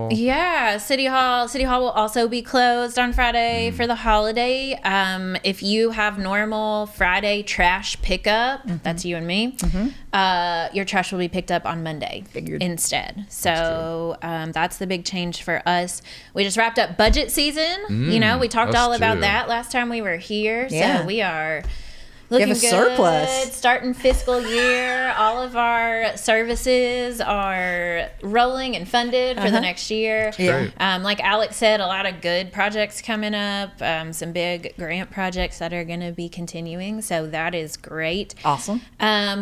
Hall? Yeah, City Hall. City Hall will also be closed on Friday for the holiday. If you have normal Friday trash pickup, that's you and me, your trash will be picked up on Monday instead. So that's the big change for us. We just wrapped up budget season. We talked all about that last time we were here. Yeah. So we are looking good. Surplus. Starting fiscal year. All of our services are rolling and funded for the next year. Yeah. Like Alex said, a lot of good projects coming up. Some big grant projects that are going to be continuing. So that is great. Awesome.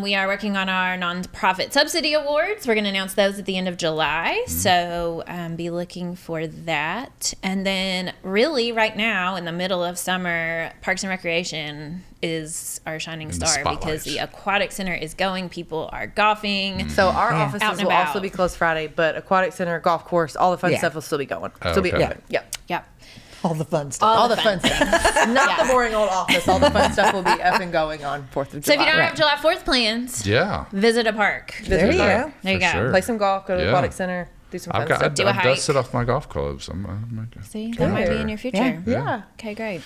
We are working on our nonprofit subsidy awards. We're going to announce those at the end of July. So be looking for that. And then really right now in the middle of summer, Parks and Recreation is our shining star because the aquatic center is going. People are golfing. So our offices will also be closed Friday, but aquatic center, golf course, all the fun stuff will still be going. Still be open. Yep. All the fun stuff. All the fun stuff. Not the boring old office. All the fun stuff will be up and going on 4th of July. So if you don't have July 4th plans, visit a park. There you go. There you go. Sure. Play some golf, go to the aquatic center, do some fun stuff. Do a I've hike. dusted off my golf clubs. See, that might be in your future. Yeah. Okay, great.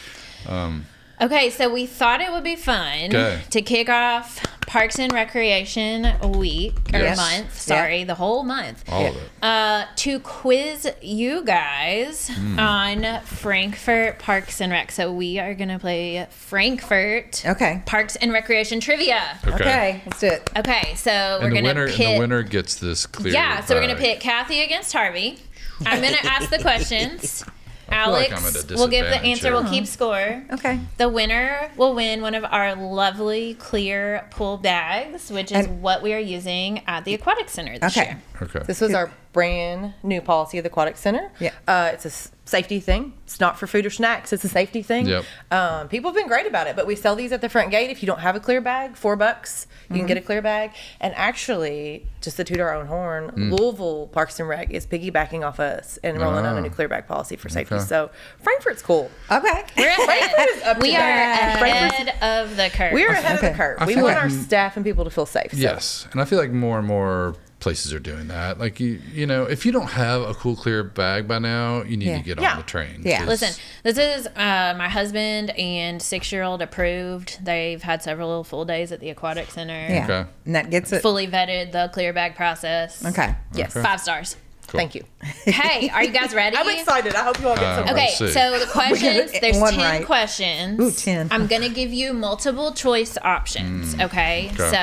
Okay, so we thought it would be fun to kick off Parks and Recreation week or month. Sorry, the whole month. All of it. To quiz you guys on Frankfort Parks and Rec. So we are going to play Frankfort Parks and Recreation trivia. Okay, let's do it. Okay, so we're going to pit. The winner gets this clear. Yeah, so we're going to pit Kathy against Harvey. I'm going to ask the questions. Alex will give the answer. We'll keep score. Okay. The winner will win one of our lovely clear pool bags, which is what we are using at the Aquatic Center this year. Okay. This was our brand new policy of the Aquatic Center. Yeah. It's a safety thing. It's not for food or snacks. It's a safety thing. Yep. People have been great about it, but we sell these at the front gate. If you don't have a clear bag, $4, you can get a clear bag. And actually, just to toot our own horn, Louisville Parks and Rec is piggybacking off us and rolling out a new clear bag policy for safety. So Frankfort's cool. Okay. We're ahead. We are Frankfurt's ahead of the curve. We're ahead of the curve. We want our staff and people to feel safe. So. Yes, and I feel like more and more places are doing that. Like you know, if you don't have a cool clear bag by now, you need to get on the train. Yeah. Listen, this is my husband and 6-year-old approved. They've had several full days at the Aquatic Center. Yeah. Okay. And that gets it. Fully vetted the clear bag process. Okay. Yes. 5 stars. Cool. Thank you. Hey, are you guys ready? I'm excited. I hope you all get some. Okay, We'll see. so the questions, there's 10 right. questions. Ooh, 10. I'm going to give you multiple choice options, okay? Okay. So,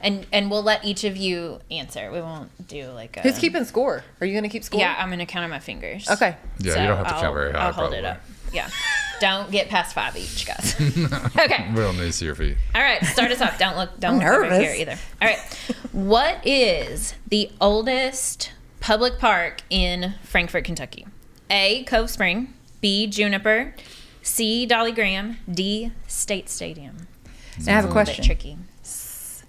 and we'll let each of you answer. We won't do like a... Who's keeping score? Are you going to keep score? Yeah, I'm going to count on my fingers. Okay. Yeah, So you don't have to count very high. I'll hold it up. Yeah. Don't get past 5 each, guys. Okay. We don't need to see your feet. All right, start us off. Don't look over nervous. here either. All right. What is the oldest public park in Frankfort, Kentucky? A, Cove Spring. B, Juniper. C, Dolly Graham. D, State Stadium. Now I have a Bit question. tricky. This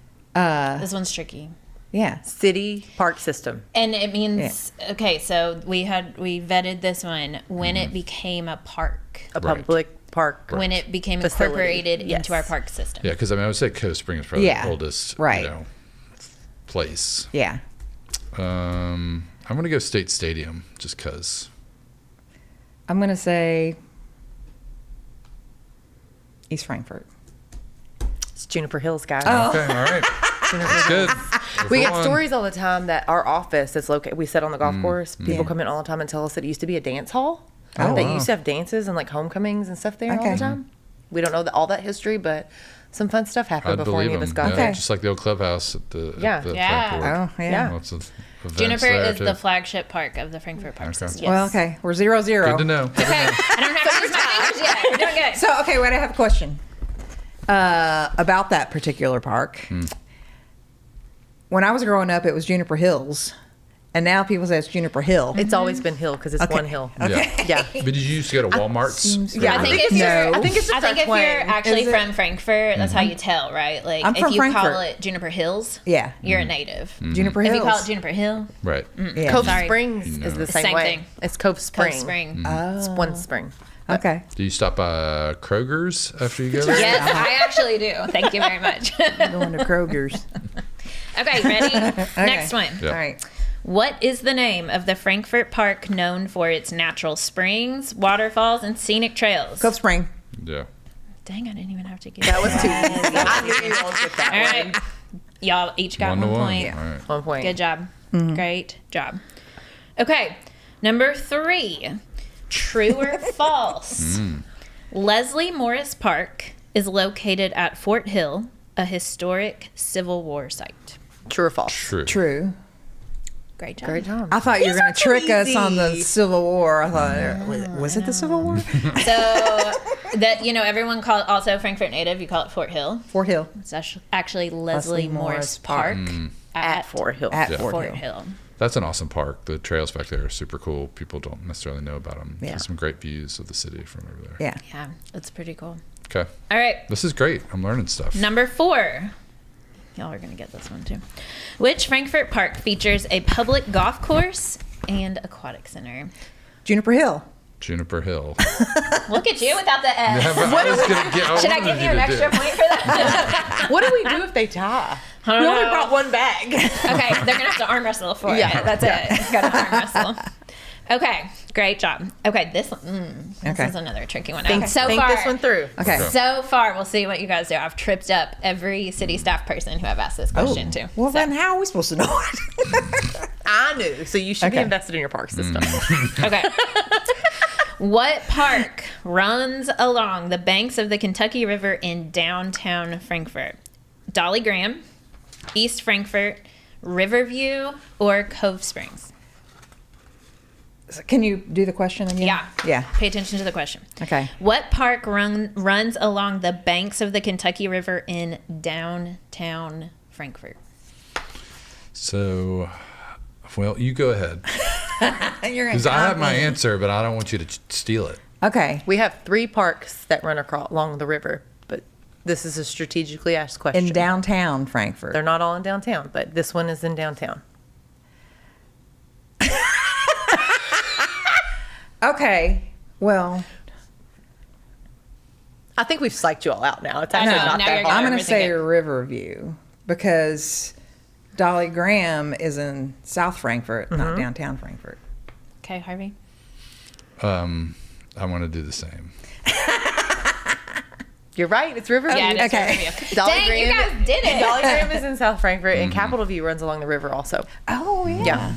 one's tricky. Yeah. City park system. And it means, okay, so we vetted this one when it became a park. A public park. When it became Facility. incorporated Yes. into our park system. Yeah, because I would say Coast Spring is probably the oldest place. Yeah. I'm gonna go State Stadium just because. I'm going to say East Frankfort. It's Juniper Hills, guys. Okay, all right. That's good. We get stories all the time that our office is located. We sit on the golf course. People come in all the time and tell us that it used to be a dance hall. They used to have dances and like homecomings and stuff there all the time. We don't know all that history, but some fun stuff happened I'd before any believe of us them. got Yeah, there. just like the old clubhouse at the Yeah. Frankfort. Oh, yeah. Lots of events Juniper there, is too. the flagship park of the Frankfort Park system. Yes. Well, okay. We're 0-0. Good to know. Okay, I don't have to use my fingers yet. We're doing good. So, okay, wait, I have a question about that particular park. When I was growing up, it was Juniper Hills, and now people say it's Juniper Hill. It's always been hill because it's one hill. Yeah. But did you used to go to Walmart's? I think if you're, I think it's just I think our if you're twang. actually Is it? from Frankfort, that's how you tell, right? Like I'm if from you call Frankfort. it Juniper Hills, Yeah. you're a native. Juniper If Hills. you call it Juniper Hill, Right. Yeah. Cove Sorry. Springs is the same, Same way. thing. It's Cove Spring. Cove Spring. It's one spring. Okay. Do you stop by Kroger's after you go there? Yes, I actually do. Thank you very much. Going to Kroger's. Okay, ready? Next one. Yeah. All right. What is the name of the Frankfort Park known for its natural springs, waterfalls, and scenic trails? Cove Spring. Yeah. Dang, I didn't even have to get That was too easy. I knew you won't get that All one. right. Y'all each got 1 point. All right. 1 point. Good job. Great job. Okay. Number 3. True or false? Leslie Morris Park is located at Fort Hill, a historic Civil War site. True or false? True. Great job. Great job. I thought you were These going are to trick too us on the easy. Civil War. I thought, was it the Civil War? So that everyone call it also Frankfort native. You call it Fort Hill. Fort Hill. It's actually Leslie Morris Park At Fort Hill. At Yeah. Fort, Fort Hill. Hill. That's an awesome park. The trails back there are super cool. People don't necessarily know about them. Yeah. There's some great views of the city from over there. Yeah. Yeah, it's pretty cool. Okay. All right. This is great. I'm learning stuff. Number 4. Y'all are going to get this one too. Which Frankfort Park features a public golf course and aquatic center? Juniper Hill. Juniper Hill. Look at you without the S. Yeah, but I was gonna get, Should I wanted give you an to extra do- point for that? What do we do if they tie? We don't only know. brought one bag. Okay, they're going to have to arm wrestle for Yeah. it. That's it. Got to arm wrestle. Okay, great job. Okay, this one. This Okay. is another tricky one. Think, Okay, so think far, this one through. Okay. So far, we'll see what you guys do. I've tripped up every city staff person who I've asked this question to. Well, So- then how are we supposed to know it? I knew. So you should be Okay. invested in your park system. Okay. What park runs along the banks of the Kentucky River in downtown Frankfort? Dolly Graham, East Frankfort, Riverview, or Cove Springs? Can you do the question again? Yeah. Yeah. Pay attention to the question. Okay. What park runs along the banks of the Kentucky River in downtown Frankfort? So, well, you go ahead. You're Because I have my answer, but I don't want you to steal it. Okay. We have 3 parks that run across along the river, but this is a strategically asked question. In downtown Frankfurt. They're not all in downtown, but this one is in downtown. Okay. Well, I think we've psyched you all out now. It's I actually know, not now that you're hard. I'm going to everything say in. Riverview because Dolly Graham is in South Frankfurt, not downtown Frankfurt. Okay, Harvey. I want to do the same. You're right. It's Riverview. Yeah, it is Okay. Riverview. Dolly Dang, Graham, you guys did it. Dolly Graham is in South Frankfurt, and Capitol View runs along the river also. Oh, yeah. Yeah.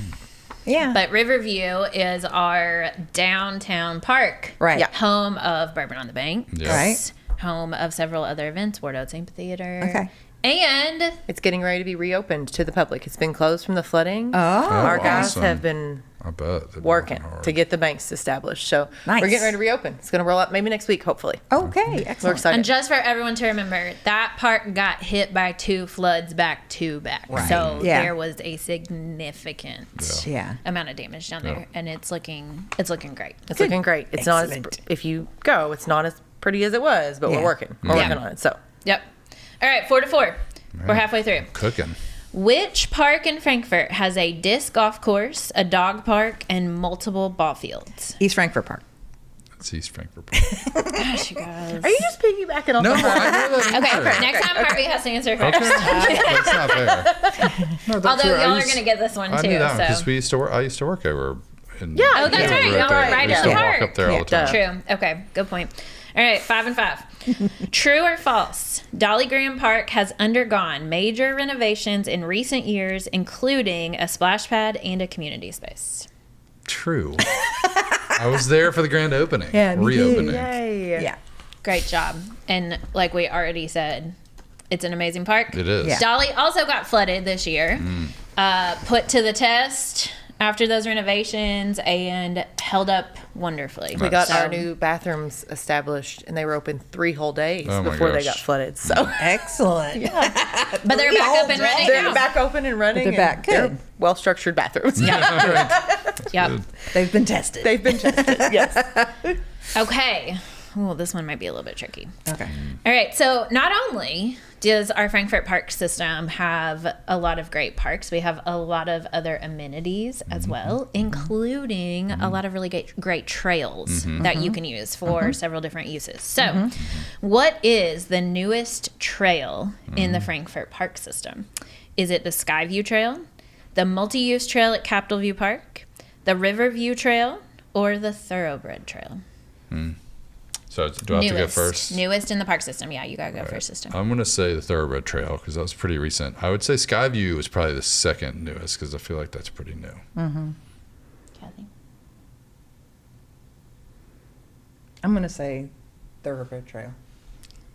Yeah. But Riverview is our downtown park. Right. Yeah. Home of Bourbon on the Bank. Yeah. Right. Home of several other events, Ward Oats Amphitheater. Okay. And It's getting ready to be reopened to the public. It's been closed from the flooding. Oh. Our guys awesome. have been I bet. They've been working hard. to get the banks established. So Nice. we're getting ready to reopen. It's going to roll up maybe next week, hopefully. Okay. We're Excellent. excited. and just for everyone to remember, that park got hit by 2 floods back to back. Right. So Yeah. there was a significant Yeah. amount of damage down there, and it's looking great. It's looking great. It's not as, Excellent. if you go, it's not as pretty as it was, but Yeah. we're working. We're Yeah. working on it. So Yep. All right, 4-4. We're halfway through. Cooking. Which park in Frankfurt has a disc golf course, a dog park, and multiple ball fields? East Frankfurt Park. It's East Frankfort. Gosh, you guys. are you just piggybacking off No, of I her? know that Okay, answer. next time Harvey has to answer first. Okay. That's not fair. No, that's Although true. I y'all are used- going to get this one I too. knew that because So. we used to work. I used to work over. In, Yeah. Oh, that's right. over Y'all there. were right We used in to the walk park. up there all the Yeah. time. True. Okay, good point. All right, 5 and 5. True or false? Dolly Graham Park has undergone major renovations in recent years, including a splash pad and a community space. True. I was there for the grand opening. Yeah, me too. reopening. Yay. Yeah. Great job. And like we already said, it's an amazing park. It is. Yeah. Dolly also got flooded this year, put to the test after those renovations, and held up wonderfully. We got So- our new bathrooms established, and they were open 3 whole days Oh my before they gosh. got flooded. So Excellent. But they're back up and They're running they're now. back open and running. They're back. and they're Good. well-structured bathrooms. Yep. They've been tested. They've been tested. Yes. Okay. Well, this one might be a little bit tricky. Okay. All right. So not only does our Frankfurt Park system have a lot of great parks, we have a lot of other amenities as well, including a lot of really great trails that you can use for several different uses. So what is the newest trail in the Frankfurt Park system? Is it the Skyview Trail, the multi-use trail at Capitol View Park, the Riverview Trail, or the Thoroughbred Trail? So do I have to go first? Newest in the park system. Yeah, you got to go first this time. I'm going to say the Thoroughbred Trail because that was pretty recent. I would say Skyview is probably the second newest because I feel like that's pretty new. Kathy? I'm going to say Thoroughbred Trail.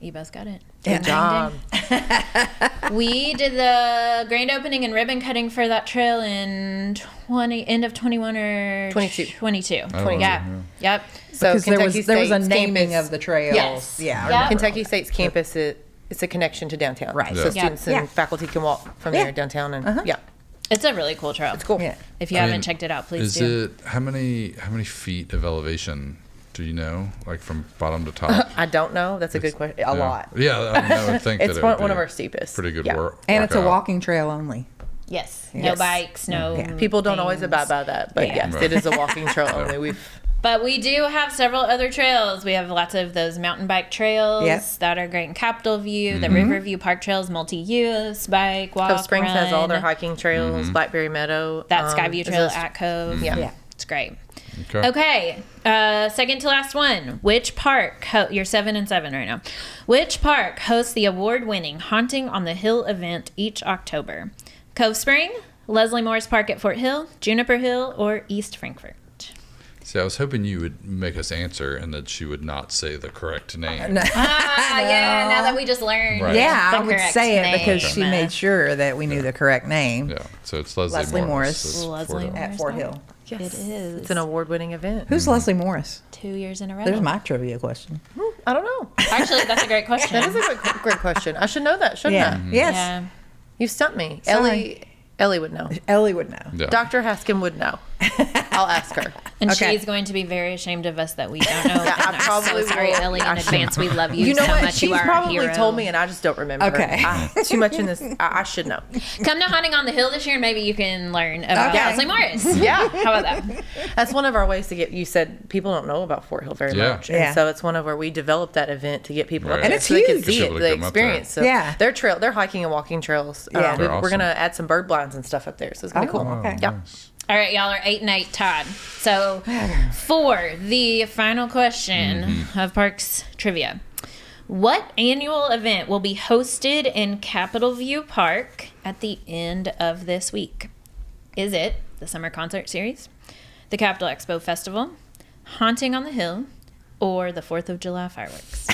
You both got it. Good job. We did the grand opening and ribbon cutting for that trail in end of 21 or 22. 22. Oh, yeah. Yep. So Because there was Kentucky a State's naming campus- of the trails. Yes. Yeah. Yep. Kentucky State's campus, it's a connection to downtown. Right. So Yeah. students and faculty can walk from there downtown and It's a really cool trail. it's cool. Yeah. If you haven't checked it out, please Is do. it how many feet of elevation do you know, like from bottom to top? I don't know. That's a good question. A lot. Yeah, I would think It's that it one would be of our steepest. Pretty good Yeah. work. And it's a workout. walking trail only. Yes. No Yes. bikes, no. Yeah. People don't always things. abide by that, but yes, Right. it is a walking trail only. But we do have several other trails. We have lots of those mountain bike trails Yep. that are great in Capitol View. The Riverview Park Trails, multi-use, bike, walk, Cove Springs has all their run. hiking trails. Blackberry Meadow. That Skyview is Trail a- at Cove. Yeah. It's great. Okay. Okay, second to last one. Which park, you're 7 and 7 right now. Which park hosts the award-winning Haunting on the Hill event each October? Cove Spring, Leslie Morris Park at Fort Hill, Juniper Hill, or East Frankfort? See, I was hoping you would make us answer and that she would not say the correct name. Yeah, now that we just learned. Right. Yeah, the I would correct say it because name. she made sure that we knew the correct name Yeah, so it's Leslie, Leslie Morris. It's Leslie Fort Hill. Morris. at Fort Hill. Yes. It is. It's an award-winning event. Who's Leslie Morris? 2 years in a row. There's my trivia question. I don't know. Actually, that's a great question. That is a great question. I should know that, shouldn't Yeah. I? Yes. Yeah. You stumped me. Sorry. Ellie would know. Ellie would know. Yeah. Dr. Haskin would know. I'll ask her. And Okay. she's going to be very ashamed of us that we don't know. Yeah, I And I'm probably so sorry, will. Ellie, I in should- advance. We love you, You know so what? much. She's You are probably a hero. told me, and I just don't remember. Okay. Too much in this. I should know. Come to Haunting on the Hill this year, and maybe you can learn about Okay. Leslie Morris. Yeah. How about that? That's one of our ways to get. You said people don't know about Fort Hill very Yeah. much, and Yeah. so it's one of where we developed that event to get people up Right. there And it's so they can huge. see People it, to the come up there. experience. So Yeah. their hiking and walking trails. Yeah. They're We're awesome. gonna add some bird blinds and stuff up there, so it's gonna be cool. okay. Yeah. All right, y'all are 8 and 8 tied. So, for the final question of Parks Trivia, what annual event will be hosted in Capitol View Park at the end of this week? Is it the Summer Concert Series, the Capitol Expo Festival, Haunting on the Hill, or the 4th of July fireworks?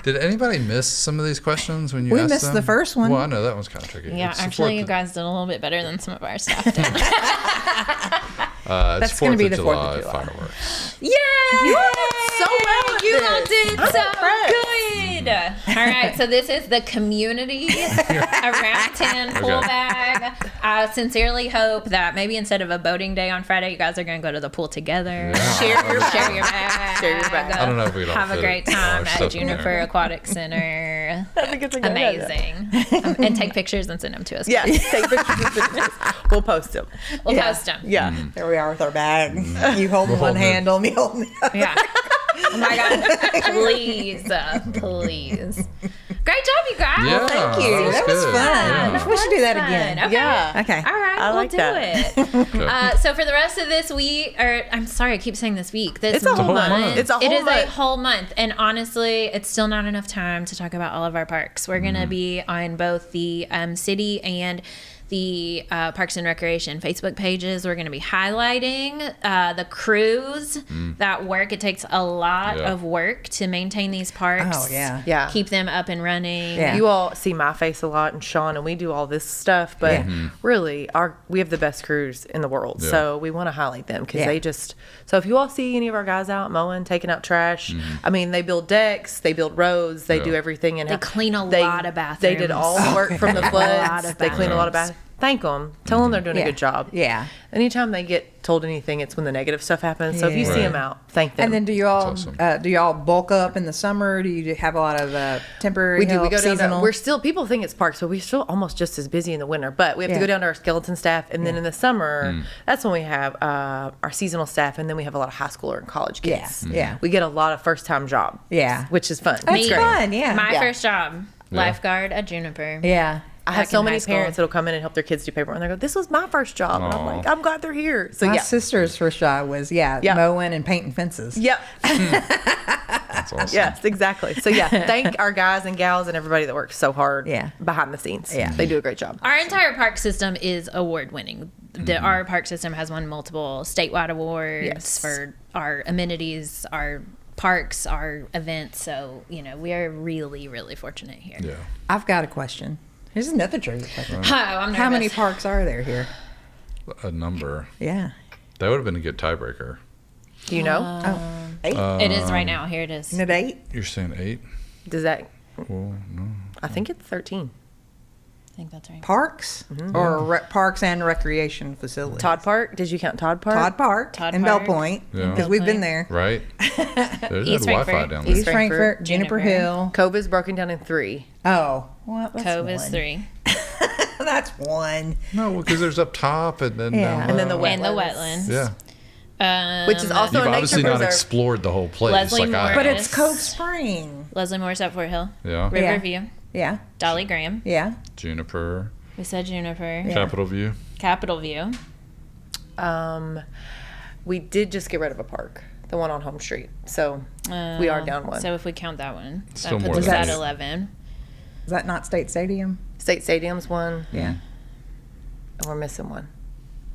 Did anybody miss some of these questions when you We asked missed them? the first one. Well, I know that one's kind of tricky. Yeah, It's the actually, 4th you of- guys did a little bit better than some of our staff did. It's That's gonna 4th be of the 4th of July July. fireworks. Yay! so well at You this. all did I'm so impressed. good. All right, so this is the community around 10 pool Okay. bag. I sincerely hope that maybe instead of a boating day on Friday, you guys are going to go to the pool together. Yeah. Share your bag. Share your bag. I don't know if we'd all Have a fit great all our time stuff at in there. Juniper Aquatic Center. I think it's a good idea. Amazing. And take pictures and send them to us. Yeah. Take pictures and send us. We'll post them. We'll Yeah. post them. Yeah. There we are with our bag. You holding one holding it. handle, me holding the other. Yeah. Oh my God. Please. Please. Great job, you guys. Yeah, Thank you. that was That was good. fun. Yeah. We should do that Fun. again. Okay. Yeah. Okay. All right, I we'll like do that. it. So for the rest of this week, or I'm sorry, I keep saying this week. This It's a whole month. It's a It whole is a month. whole month, and honestly, it's still not enough time to talk about all of our parks. We're gonna be on both the city and the Parks and Recreation Facebook pages. We're going to be highlighting the crews that work. It takes a lot Yeah. of work to maintain these parks. Oh, yeah. Yeah. Keep them up and running. Yeah. You all see my face a lot and Sean, and we do all this stuff, but Yeah. really, we have the best crews in the world, Yeah. so we want to highlight them because Yeah. they just. So if you all see any of our guys out mowing, taking out trash, I mean, they build decks, they build roads, they Yeah. do everything, and They clean a they- lot of They did all the work from the lot floods. of They clean a lot of bathrooms. Thank them. Tell them they're doing Yeah. a good job. Yeah. Anytime they get told anything, it's when the negative stuff happens. So if you Yeah. see Right. them out, thank them. And then do y'all awesome. bulk up in the summer? Do you have a lot of temporary We do. We help, go down. seasonal? We're still. People think it's parks, but we're still almost just as busy in the winter. But we have to Yeah. go down to our skeleton staff, and then in the summer, that's when we have our seasonal staff, and then we have a lot of high schooler and college kids. Yeah. Yeah. We get a lot of first time job. Yeah. which is fun. That's Me. fun. Yeah. My Yeah. first job, lifeguard at Juniper. Yeah. I have back so in many high school. parents that'll come in and help their kids do paperwork, and they go, "This was my first job," and I'm like, "I'm glad they're here." So My yeah, sister's first job was mowing and painting fences. yep, That's awesome. yes, exactly. So yeah, thank our guys and gals and everybody that works so hard behind the scenes. Yeah. They do a great job. Our entire park system is award winning. Our park system has won multiple statewide awards Yes. for our amenities, our parks, our events. So, we are really, really fortunate here. Yeah. I've got a question. Here's another trivia question. Oh, I'm nervous. How many parks are there here? A number. Yeah. That would have been a good tiebreaker. Do you know? 8? It is right now. Here it is. Isn't it 8? You're saying 8? Does that? Well, no. I think it's 13. I think that's right. Parks? Or parks and recreation facilities? Todd Park. Did you count Todd Park? Todd Park Todd and Park. Bell Point. Yeah. Because we've been there. Right? There's East Wi-Fi Frankfort. down there. East Frankfort, Juniper. Juniper Hill. Cove is broken down in 3. Oh. Well, that's Cove is one. 3. That's one. No, because there's up top and then Yeah. down And then the low. And the Wetlands. wetlands. Yeah. Which is also You've a nature obviously not preserve. explored the whole place Leslie like I Moore. But have. it's Cove Spring. Leslie Morris at Fort Hill. Yeah. Riverview. Yeah. Dolly Graham. Yeah. Juniper. We said Juniper. Capitol View. Capitol View. We did just get rid of a park, the one on Home Street. So we are down one. So if we count that one, Still that more puts us than at eight. 11. Is that not State Stadium? State Stadium's one, Yeah. and we're missing one.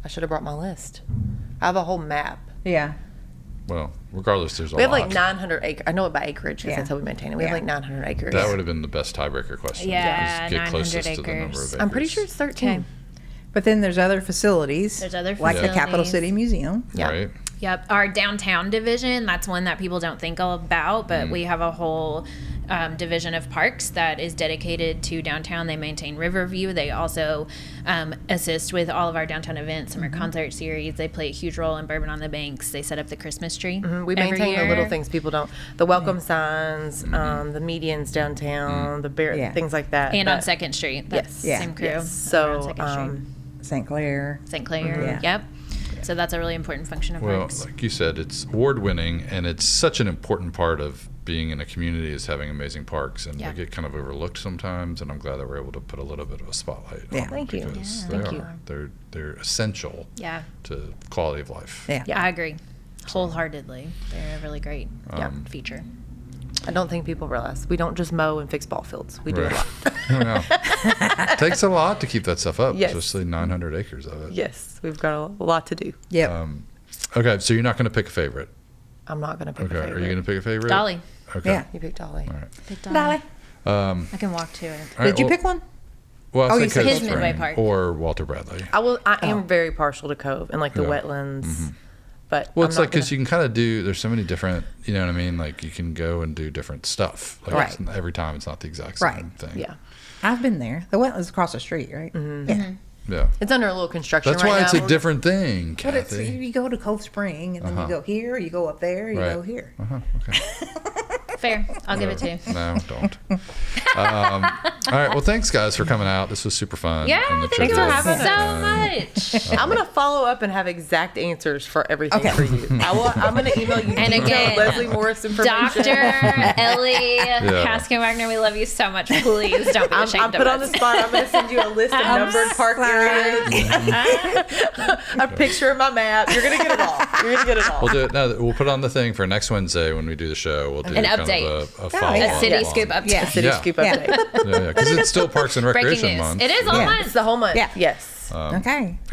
I should have brought my list. I have a whole map. Yeah. Well, regardless, there's a We have lot. like 900 acres. I know it by acreage because Yeah. that's how we maintain it. We have Yeah. like 900 acres. That would have been the best tiebreaker question. Yeah, Just get 900 closest to the number of acres. acres. I'm pretty sure it's 13. Okay. But then there's other facilities. There's other Like the Capital facilities. City Museum. Yeah. Right? Yep. Our downtown division, that's one that people don't think about, but we have a whole division of parks that is dedicated to downtown. They maintain Riverview. They also assist with all of our downtown events, summer concert series. They play a huge role in Bourbon on the Banks. They set up the Christmas tree. We every maintain the little year. things people don't. The welcome signs, the medians downtown, the bear, Yeah. things like that. And on that- 2nd Street. That's Yes. the same crew. Yes. over on So, 2nd Street. St. Clair. St. Clair. Yeah. Yep. So that's a really important function of Well, parks. like you said, it's award-winning, and it's such an important part of being in a community is having amazing parks, and Yeah. they get kind of overlooked sometimes. And I'm glad that we're able to put a little bit of a spotlight Yeah. on them Thank you. because Yeah. they Thank are. They're essential Yeah. to quality of life. Yeah. I agree. Wholeheartedly. They're a really great feature. I don't think people realize we don't just mow and fix ball fields. We do Right. a lot. Yeah. Takes a lot to keep that stuff up, Yes. especially 900 acres of it. Yes, we've got a lot to do. Yep. Okay, so you're not going to pick a favorite. I'm not going to pick Okay, a favorite. are you going to pick a favorite? Dolly. Okay. Yeah. You picked Dolly. All right. Big Dolly. I can walk to it. All right, Did you well- pick one? Well, I Oh, said you said Cove his Midway Spring Park. or Walter Bradley. I am very partial to Cove and like the Yeah. wetlands, but Well, I'm it's not like because gonna- you can kind of do. There's so many different. You know what I mean? Like you can go and do different stuff. Like Right. every time, it's not the exact same Right. thing. yeah, I've been there. The wetlands across the street, right? Yeah. Yeah. it's under a little construction. That's right why now. it's a different thing, But it's, Kathy. you go to Cove Spring, and then you go here, you go up there, you Right. go here. Okay. Fair. I'll give it to you. No, don't. All right. Well, thanks guys for coming out. This was super fun. Yeah, And the thanks for trivia. having so And- much. I'm gonna follow up and have exact answers for everything Okay. for you. I'm gonna email you And detailed again, Leslie Morris information. Dr. Ellie Haskin Wagner, we love you so much. Please don't be I'm ashamed put of on the us. spot. I'm gonna send you a list of numbered park areas, a picture of my map. You're gonna get it all. You're gonna get it all. We'll do it. No, we'll put on the thing for next Wednesday when we do the show. We'll do An kind update. of a follow yeah. A city scoop update. Yeah. City Yeah. scoop Yeah. update. Yeah, because it's still Parks and Breaking Recreation news. Month. It is all Yeah. month. It's the whole month. Yeah. Yes. Okay.